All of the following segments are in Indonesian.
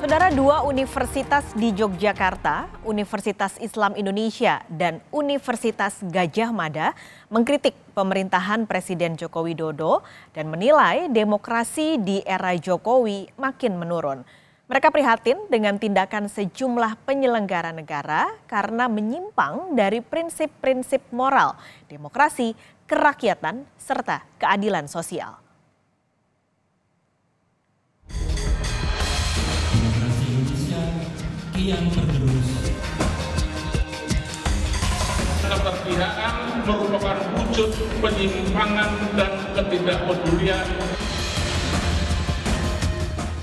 Saudara, dua universitas di Yogyakarta, Universitas Islam Indonesia dan Universitas Gadjah Mada mengkritik pemerintahan Presiden Joko Widodo dan menilai demokrasi di era Jokowi makin menurun. Mereka prihatin dengan tindakan sejumlah penyelenggara negara karena menyimpang dari prinsip-prinsip moral, demokrasi, kerakyatan, serta keadilan sosial. Yang tergerus. Keberpihakan merupakan wujud penyimpangan dan ketidakpedulian.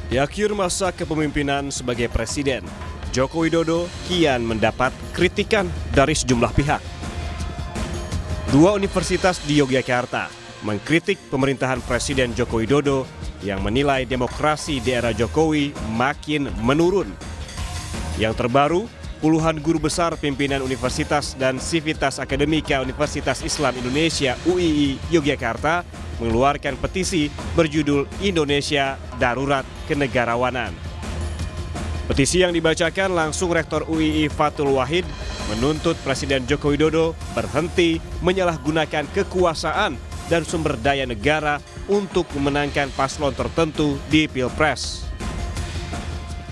Di akhir masa kepemimpinan sebagai presiden, Joko Widodo kian mendapat kritikan dari sejumlah pihak. Dua universitas di Yogyakarta mengkritik pemerintahan Presiden Joko Widodo yang menilai demokrasi di era Jokowi makin menurun. Yang terbaru, puluhan guru besar pimpinan universitas dan Sivitas Akademika Universitas Islam Indonesia UII Yogyakarta mengeluarkan petisi berjudul Indonesia Darurat Kenegarawanan. Petisi yang dibacakan langsung Rektor UII Fathul Wahid menuntut Presiden Joko Widodo berhenti menyalahgunakan kekuasaan dan sumber daya negara untuk memenangkan paslon tertentu di Pilpres.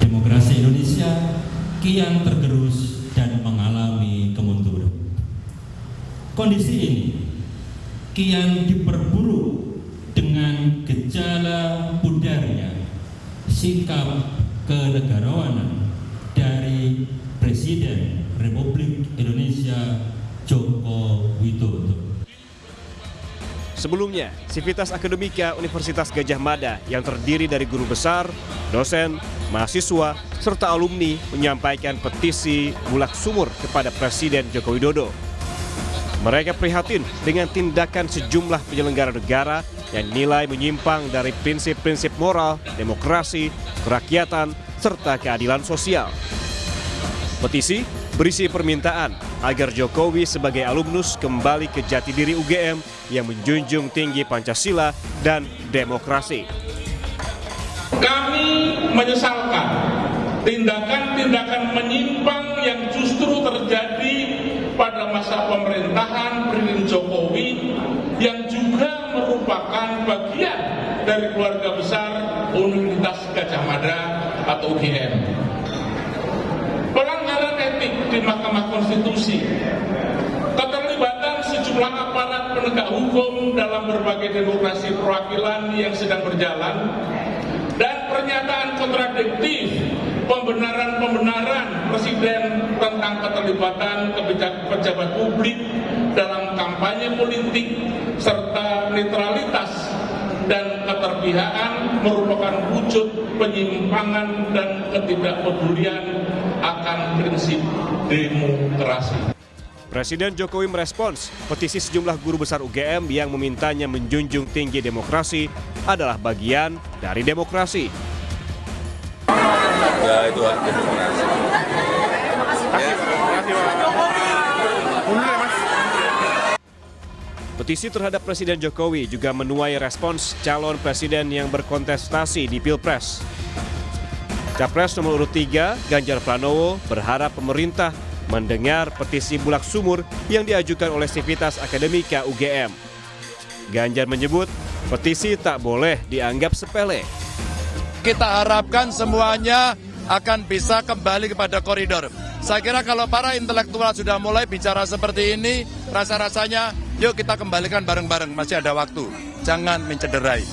Demokrasi Indonesia kian tergerus dan mengalami kemunduran. Kondisi ini kian diperburuk dengan gejala pudarnya sikap kenegarawanan dari Presiden Republik Indonesia Joko Widodo. Sebelumnya, Sivitas Akademika Universitas Gadjah Mada yang terdiri dari guru besar, dosen, mahasiswa, serta alumni menyampaikan petisi bulak sumur kepada Presiden Joko Widodo. Mereka prihatin dengan tindakan sejumlah penyelenggara negara yang dinilai menyimpang dari prinsip-prinsip moral, demokrasi, kerakyatan, serta keadilan sosial. Petisi berisi permintaan agar Jokowi sebagai alumnus kembali ke jati diri UGM yang menjunjung tinggi Pancasila dan demokrasi. Kami menyesalkan tindakan-tindakan menyimpang yang justru terjadi pada masa pemerintahan Presiden Jokowi yang juga merupakan bagian dari keluarga besar Universitas Gadjah Mada atau UGM. Pelanggaran etik di Mahkamah Konstitusi, keterlibatan sejumlah aparat penegak hukum dalam berbagai demokrasi perwakilan yang sedang berjalan, dan pernyataan kontradiktif pembenaran-pembenaran Presiden tentang keterlibatan pejabat publik dalam kampanye politik serta netralitas dan keterpihakan merupakan wujud penyimpangan dan ketidakpedulian akan prinsip demokrasi. Presiden Jokowi merespons petisi sejumlah guru besar UGM yang memintanya menjunjung tinggi demokrasi adalah bagian dari demokrasi. Ya, itu hak demokrasi. Petisi terhadap Presiden Jokowi juga menuai respons calon presiden yang berkontestasi di Pilpres. Capres nomor urut 3, Ganjar Pranowo, berharap pemerintah mendengar petisi bulak sumur yang diajukan oleh Sivitas Akademika UGM. Ganjar menyebut petisi tak boleh dianggap sepele. Kita harapkan semuanya akan bisa kembali kepada koridor. Saya kira kalau para intelektual sudah mulai bicara seperti ini, rasa-rasanya yuk kita kembalikan bareng-bareng, masih ada waktu. Jangan mencederai.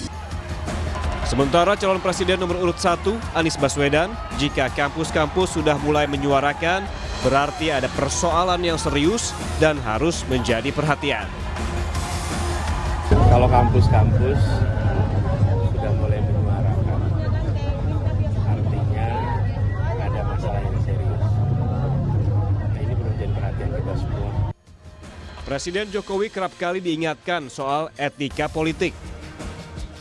Sementara calon presiden nomor urut 1, Anies Baswedan, jika kampus-kampus sudah mulai menyuarakan, berarti ada persoalan yang serius dan harus menjadi perhatian. Kalau kampus-kampus sudah mulai menyuarakan, artinya ada masalah yang serius. Nah, ini perlu jadi perhatian kita semua. Presiden Jokowi kerap kali diingatkan soal etika politik.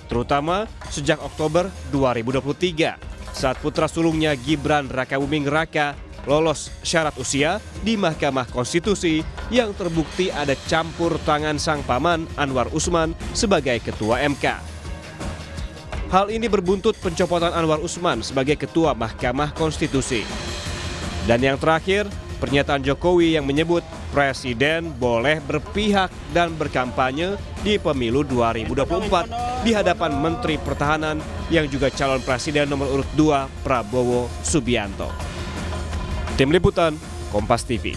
Terutama sejak Oktober 2023 saat putra sulungnya Gibran Rakabuming Raka lolos syarat usia di Mahkamah Konstitusi yang terbukti ada campur tangan sang paman Anwar Usman sebagai ketua MK. Hal ini berbuntut pencopotan Anwar Usman sebagai Ketua Mahkamah Konstitusi. Dan yang terakhir, pernyataan Jokowi yang menyebut Presiden boleh berpihak dan berkampanye di pemilu 2024 di hadapan Menteri Pertahanan yang juga calon Presiden nomor urut 2 Prabowo Subianto. Tim Liputan, Kompas TV.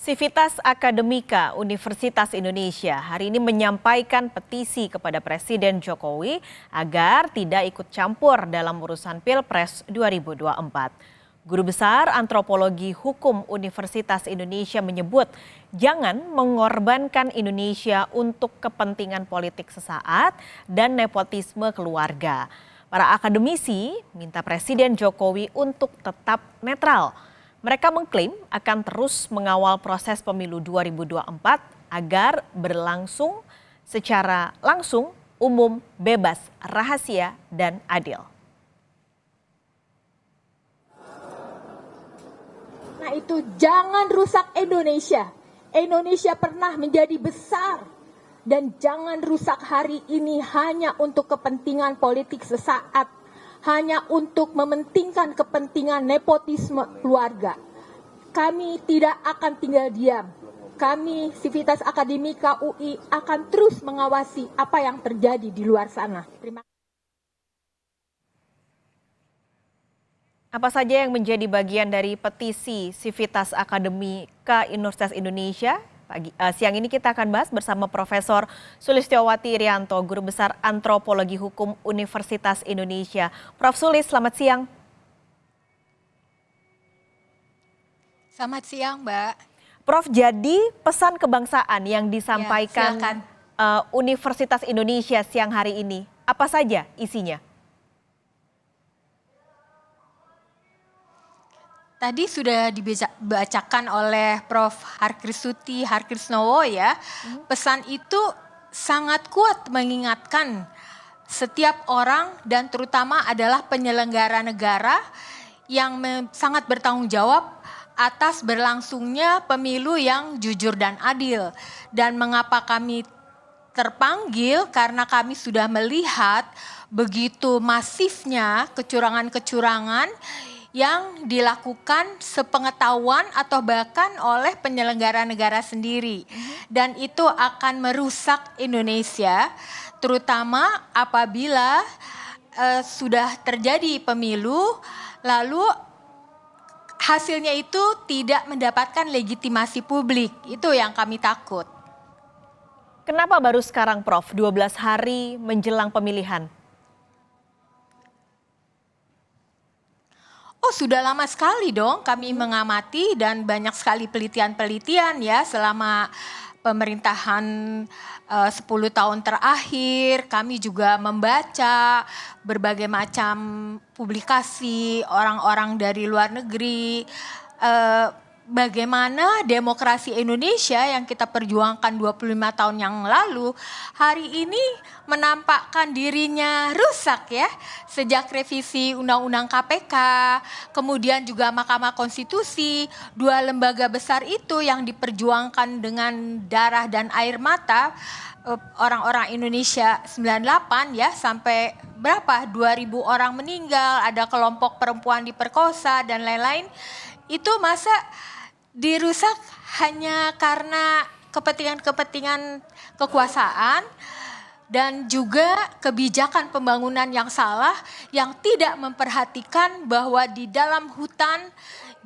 Sivitas Akademika Universitas Indonesia hari ini menyampaikan petisi kepada Presiden Jokowi agar tidak ikut campur dalam urusan Pilpres 2024. Guru Besar Antropologi Hukum Universitas Indonesia menyebut jangan mengorbankan Indonesia untuk kepentingan politik sesaat dan nepotisme keluarga. Para akademisi minta Presiden Jokowi untuk tetap netral. Mereka mengklaim akan terus mengawal proses pemilu 2024 agar berlangsung secara langsung, umum, bebas, rahasia, dan adil. Nah itu jangan rusak Indonesia. Indonesia pernah menjadi besar. Dan jangan rusak hari ini hanya untuk kepentingan politik sesaat. Hanya untuk mementingkan kepentingan nepotisme keluarga. Kami tidak akan tinggal diam. Kami, Sivitas Akademika UI, akan terus mengawasi apa yang terjadi di luar sana. Terima kasih. Apa saja yang menjadi bagian dari petisi Sivitas Akademika Universitas Indonesia? Siang ini kita akan bahas bersama Profesor Sulistiowati Irianto, Guru Besar Antropologi Hukum Universitas Indonesia. Prof. Sulis, selamat siang. Selamat siang, Mbak. Prof, jadi pesan kebangsaan yang disampaikan Universitas Indonesia siang hari ini, apa saja isinya? Tadi sudah dibacakan oleh Prof. Harkristuti Harkrisnowo ya. Pesan itu sangat kuat mengingatkan setiap orang dan terutama adalah penyelenggara negara yang sangat bertanggung jawab atas berlangsungnya pemilu yang jujur dan adil. Dan mengapa kami terpanggil? Karena kami sudah melihat begitu masifnya kecurangan-kecurangan yang dilakukan sepengetahuan atau bahkan oleh penyelenggara negara sendiri. Dan itu akan merusak Indonesia, terutama apabila sudah terjadi pemilu, lalu hasilnya itu tidak mendapatkan legitimasi publik. Itu yang kami takut. Kenapa baru sekarang, Prof, 12 hari menjelang pemilihan? Oh, sudah lama sekali dong kami mengamati dan banyak sekali penelitian-penelitian ya selama pemerintahan 10 tahun terakhir. Kami juga membaca berbagai macam publikasi orang-orang dari luar negeri. Bagaimana demokrasi Indonesia yang kita perjuangkan 25 tahun yang lalu hari ini menampakkan dirinya rusak ya. Sejak revisi Undang-Undang KPK, kemudian juga Mahkamah Konstitusi, dua lembaga besar itu yang diperjuangkan dengan darah dan air mata orang-orang Indonesia 98 ya, sampai berapa 2.000 orang meninggal, ada kelompok perempuan diperkosa dan lain-lain. Itu masa dirusak hanya karena kepentingan-kepentingan kekuasaan dan juga kebijakan pembangunan yang salah yang tidak memperhatikan bahwa di dalam hutan,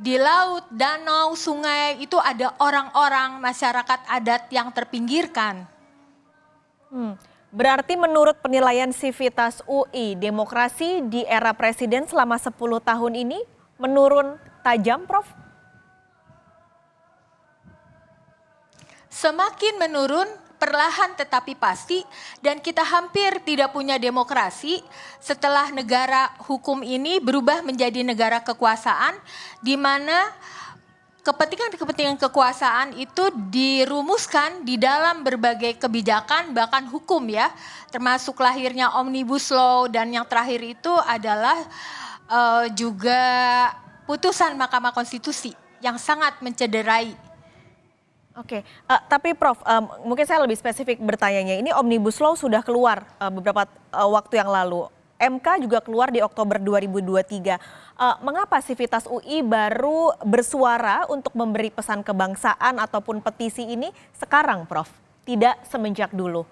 di laut, danau, sungai itu ada orang-orang masyarakat adat yang terpinggirkan. Berarti menurut penilaian Sivitas UI, demokrasi di era presiden selama 10 tahun ini menurun tajam, Prof? Semakin menurun, perlahan tetapi pasti, dan kita hampir tidak punya demokrasi setelah negara hukum ini berubah menjadi negara kekuasaan, di mana kepentingan-kepentingan kekuasaan itu dirumuskan di dalam berbagai kebijakan, bahkan hukum ya, termasuk lahirnya Omnibus Law, dan yang terakhir itu adalah juga putusan Mahkamah Konstitusi yang sangat mencederai Oke, tapi Prof, mungkin saya lebih spesifik bertanyanya. Ini Omnibus Law sudah keluar beberapa waktu yang lalu. MK juga keluar di Oktober 2023. Mengapa Sivitas UI baru bersuara untuk memberi pesan kebangsaan ataupun petisi ini sekarang, Prof? Tidak semenjak dulu.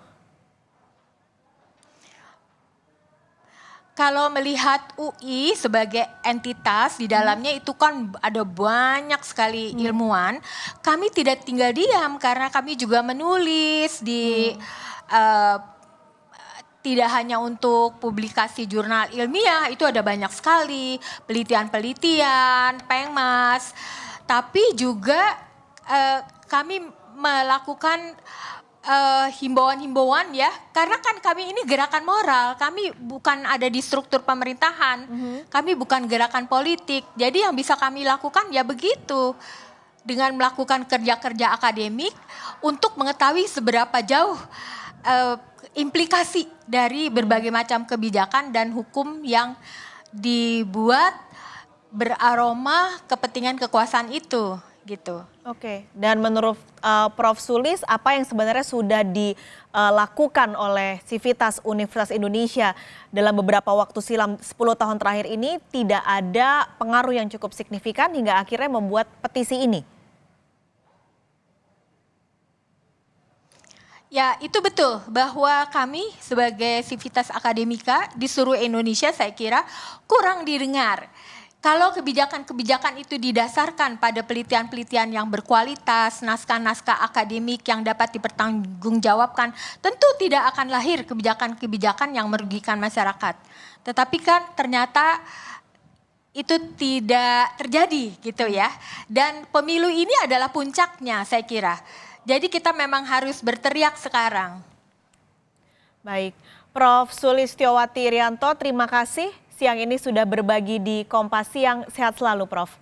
Kalau melihat UI sebagai entitas di dalamnya itu kan ada banyak sekali ilmuwan, kami tidak tinggal diam karena kami juga menulis di tidak hanya untuk publikasi jurnal ilmiah, itu ada banyak sekali penelitian-penelitian, Pengmas, tapi juga kami melakukan himbauan-himbauan ya, karena kan kami ini gerakan moral, kami bukan ada di struktur pemerintahan, kami bukan gerakan politik, jadi yang bisa kami lakukan ya begitu, dengan melakukan kerja-kerja akademik untuk mengetahui seberapa jauh implikasi dari berbagai macam kebijakan dan hukum yang dibuat beraroma kepentingan kekuasaan itu. Gitu. Oke, dan menurut Prof. Sulis, apa yang sebenarnya sudah dilakukan oleh Sivitas Universitas Indonesia dalam beberapa waktu silam 10 tahun terakhir ini tidak ada pengaruh yang cukup signifikan hingga akhirnya membuat petisi ini? Ya, itu betul bahwa kami sebagai Sivitas Akademika di seluruh Indonesia saya kira kurang didengar. Kalau kebijakan-kebijakan itu didasarkan pada penelitian-penelitian yang berkualitas, naskah-naskah akademik yang dapat dipertanggungjawabkan, tentu tidak akan lahir kebijakan-kebijakan yang merugikan masyarakat. Tetapi kan ternyata itu tidak terjadi gitu ya. Dan pemilu ini adalah puncaknya saya kira. Jadi kita memang harus berteriak sekarang. Baik, Prof. Sulistiowati Irianto, terima kasih. Siang ini sudah berbagi di Kompas Siang. Sehat selalu, Prof.